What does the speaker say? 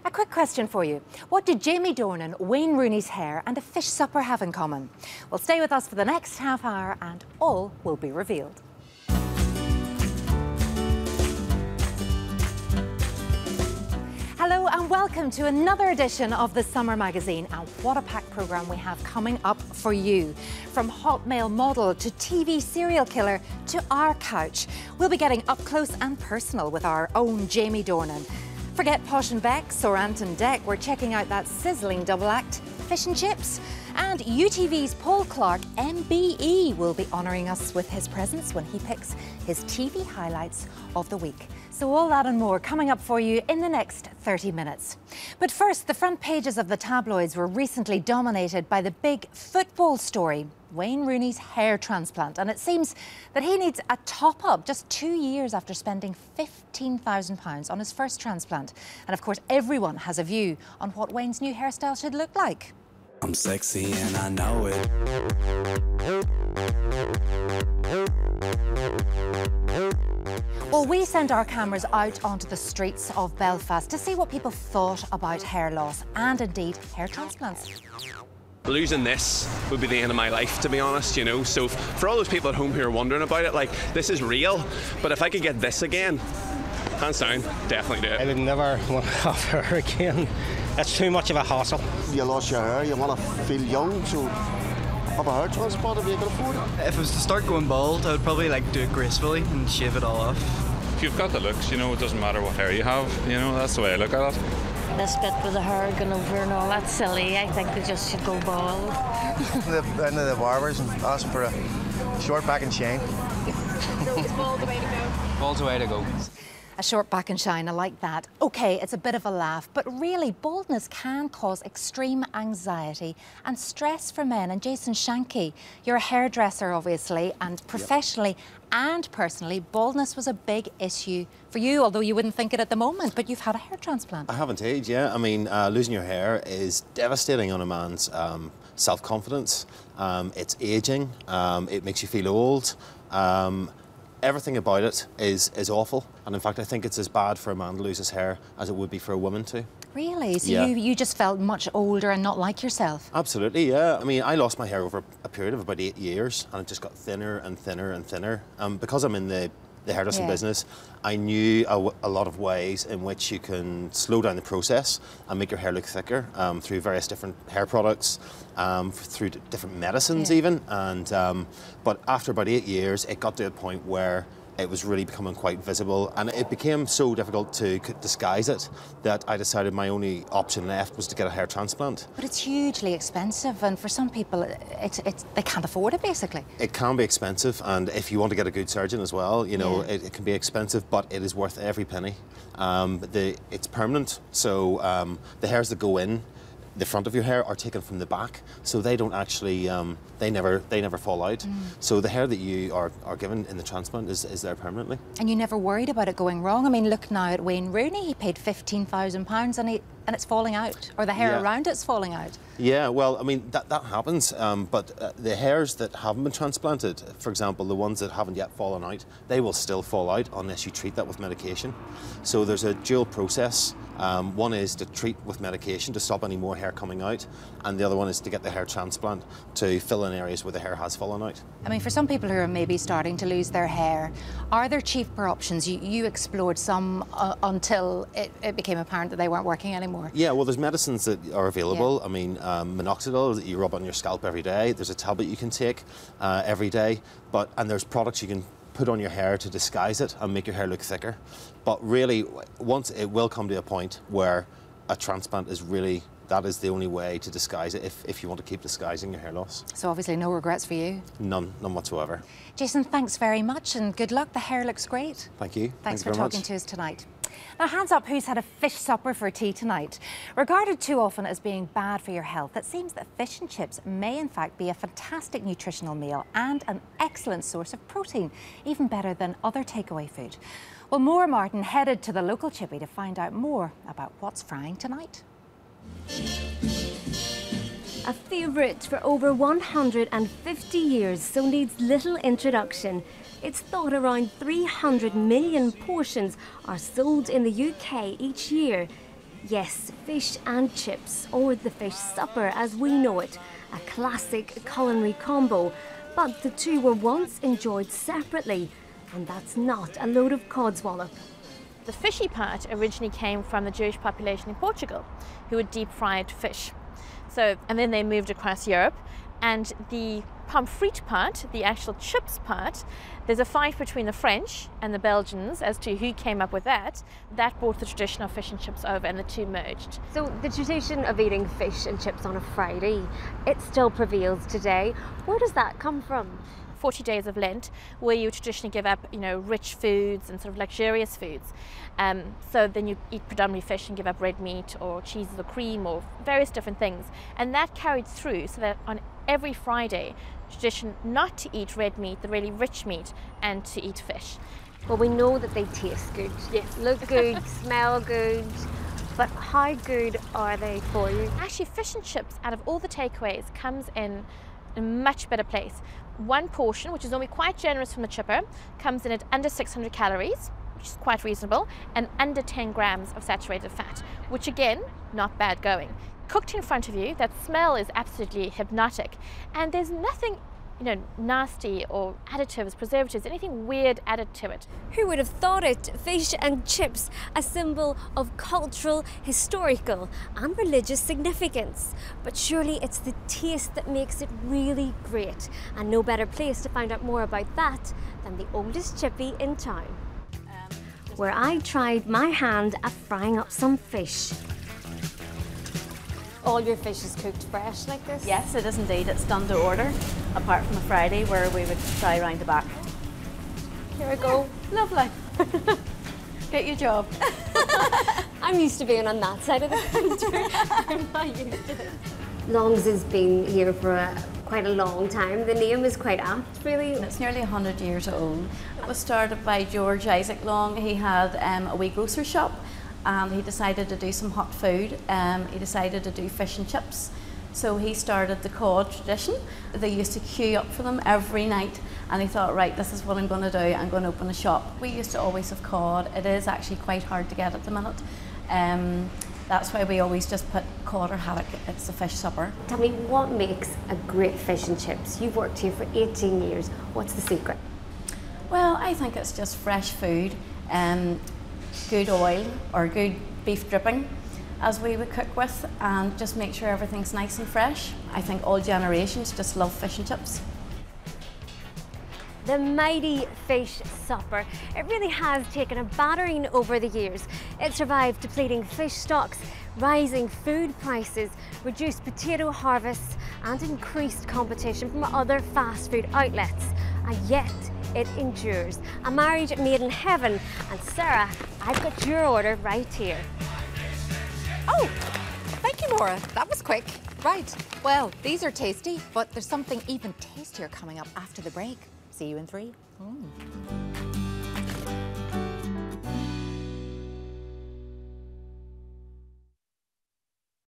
A quick question for you. What did Jamie Dornan, Wayne Rooney's hair and a fish supper have in common? Well, stay with us for the next half hour and all will be revealed. Hello and welcome to another edition of the Summer Magazine, and what a packed programme we have coming up for you. From hot male model to TV serial killer to our couch, we'll be getting up close and personal with our own Jamie Dornan. Forget Posh and Bex or Ant and Dec, we're checking out that sizzling double act, Fish and Chips. And UTV's Paul Clark, MBE, will be honouring us with his presence when he picks his TV highlights of the week. So all that and more coming up for you in the next 30 minutes. But first, the front pages of the tabloids were recently dominated by the big football story, Wayne Rooney's hair transplant. And it seems that he needs a top-up just 2 years after spending £15,000 on his first transplant. And of course, everyone has a view on what Wayne's new hairstyle should look like. I'm sexy and I know it. Well, we sent our cameras out onto the streets of Belfast to see what people thought about hair loss and indeed hair transplants. Losing this would be the end of my life, to be honest, you know. So for all those people at home who are wondering about it, like, this is real. But if I could get this again, hands down, definitely do it. I would never want to have hair again. It's too much of a hassle. You lost your hair, you want to feel young, so have a hair transplant if you can afford it. If it was to start going bald, I would probably do it gracefully and shave it all off. If you've got the looks, you know, it doesn't matter what hair you have, you know, that's the way I look at it. This bit with the hair going over and all, that's silly. I think they just should go bald. Into the barbers and ask for a short back and shine. So is bald the way to go? Bald's the way to go. A short back and shine, I like that. OK, it's a bit of a laugh, but really, baldness can cause extreme anxiety and stress for men. And Jason Shankey, you're a hairdresser, obviously, and professionally and personally, baldness was a big issue for you, although you wouldn't think it at the moment, but you've had a hair transplant. I have indeed, yeah. I mean, losing your hair is devastating on a man's self-confidence. It's ageing, it makes you feel old. Everything about it is awful, and in fact I think it's as bad for a man to lose his hair as it would be for a woman to. Really? So yeah. you just felt much older and not like yourself? Absolutely, yeah. I mean, I lost my hair over a period of about 8 years, and it just got thinner and thinner and thinner. Because I'm in the hairdressing business, I knew a lot of ways in which you can slow down the process and make your hair look thicker through various different hair products, through different medicines even. And but after about 8 years, it got to a point where it was really becoming quite visible, and it became so difficult to disguise it that I decided my only option left was to get a hair transplant. But it's hugely expensive, and for some people, they can't afford it, basically. It can be expensive, and if you want to get a good surgeon as well, you know, it can be expensive, but it is worth every penny. It's permanent, so the hairs that go in the front of your hair are taken from the back, so they don't actually, they never fall out. So the hair that you are given in the transplant is there permanently. And you never worried about it going wrong? I mean, look now at Wayne Rooney, he paid £15,000 and it's falling out, or the hair around it's falling out. Yeah, well, I mean, that happens, but the hairs that haven't been transplanted, for example, the ones that haven't yet fallen out, they will still fall out unless you treat that with medication. So there's a dual process. One is to treat with medication to stop any more hair coming out, and the other one is to get the hair transplant to fill in areas where the hair has fallen out. I mean, for some people who are maybe starting to lose their hair, are there cheaper options? You explored some until it became apparent that they weren't working anymore. Yeah, well, there's medicines that are available. I mean, minoxidil that you rub on your scalp every day. There's a tablet you can take every day, and there's products you can put on your hair to disguise it and make your hair look thicker. But really, once it will come to a point where a transplant is really, that is the only way to disguise it if you want to keep disguising your hair loss. So obviously no regrets for you? None whatsoever. Jason, thanks very much and good luck. The hair looks great. Thank you. Thanks for talking to us tonight. Now, hands up who's had a fish supper for tea tonight. Regarded too often as being bad for your health, it seems that fish and chips may in fact be a fantastic nutritional meal and an excellent source of protein, even better than other takeaway food. Well, Maura Martin headed to the local chippy to find out more about what's frying tonight. A favourite for over 150 years, so needs little introduction. It's thought around 300 million portions are sold in the UK each year. Yes, fish and chips, or the fish supper as we know it, a classic culinary combo. But the two were once enjoyed separately, and that's not a load of codswallop. The fishy part originally came from the Jewish population in Portugal, who had deep-fried fish. And then they moved across Europe, and the pomfret part, the actual chips part, there's a fight between the French and the Belgians as to who came up with that. That brought the tradition of fish and chips over, and the two merged. So the tradition of eating fish and chips on a Friday, it still prevails today. Where does that come from? 40 days of Lent, where you traditionally give up, rich foods and sort of luxurious foods. So then you eat predominantly fish and give up red meat or cheese or cream or various different things. And that carried through, so that on every Friday, tradition not to eat red meat, the really rich meat, and to eat fish. Well, we know that they taste good, yes. Look good, smell good, but how good are they for you? Actually, fish and chips, out of all the takeaways, comes in a much better place. One portion, which is normally quite generous from the chipper, comes in at under 600 calories, which is quite reasonable, and under 10 grams of saturated fat, which again, not bad going. Cooked in front of you, that smell is absolutely hypnotic, and there's nothing nasty or additives, preservatives, anything weird added to it. Who would have thought it? Fish and chips, a symbol of cultural, historical and religious significance. But surely it's the taste that makes it really great, and no better place to find out more about that than the oldest chippy in town, where I tried my hand at frying up some fish. All your fish is cooked fresh like this? Yes, it is indeed. It's done to order, apart from a Friday where we would fry round the back. Here we go. Lovely. Get your job. I'm used to being on that side of the counter. I'm not used to this. Long's has been here for quite a long time. The name is quite apt, really. It's nearly 100 years old. It was started by George Isaac Long. He had a wee grocery shop, and he decided to do some hot food. He decided to do fish and chips. So he started the cod tradition. They used to queue up for them every night, and he thought, right, this is what I'm going to do. I'm going to open a shop. We used to always have cod. It is actually quite hard to get at the minute. That's why we always just put cod or haddock. It's a fish supper. Tell me, what makes a great fish and chips? You've worked here for 18 years. What's the secret? Well, I think it's just fresh food. Good oil or good beef dripping, as we would cook with, and just make sure everything's nice and fresh. I think all generations just love fish and chips. The mighty fish supper. It really has taken a battering over the years. It survived depleting fish stocks, rising food prices, reduced potato harvests, and increased competition from other fast food outlets. And yet, it endures. A marriage made in heaven. And Sarah, I've got your order right here. Oh, thank you, Maura. That was quick. Right, well, these are tasty, but there's something even tastier coming up after the break. See you in 3.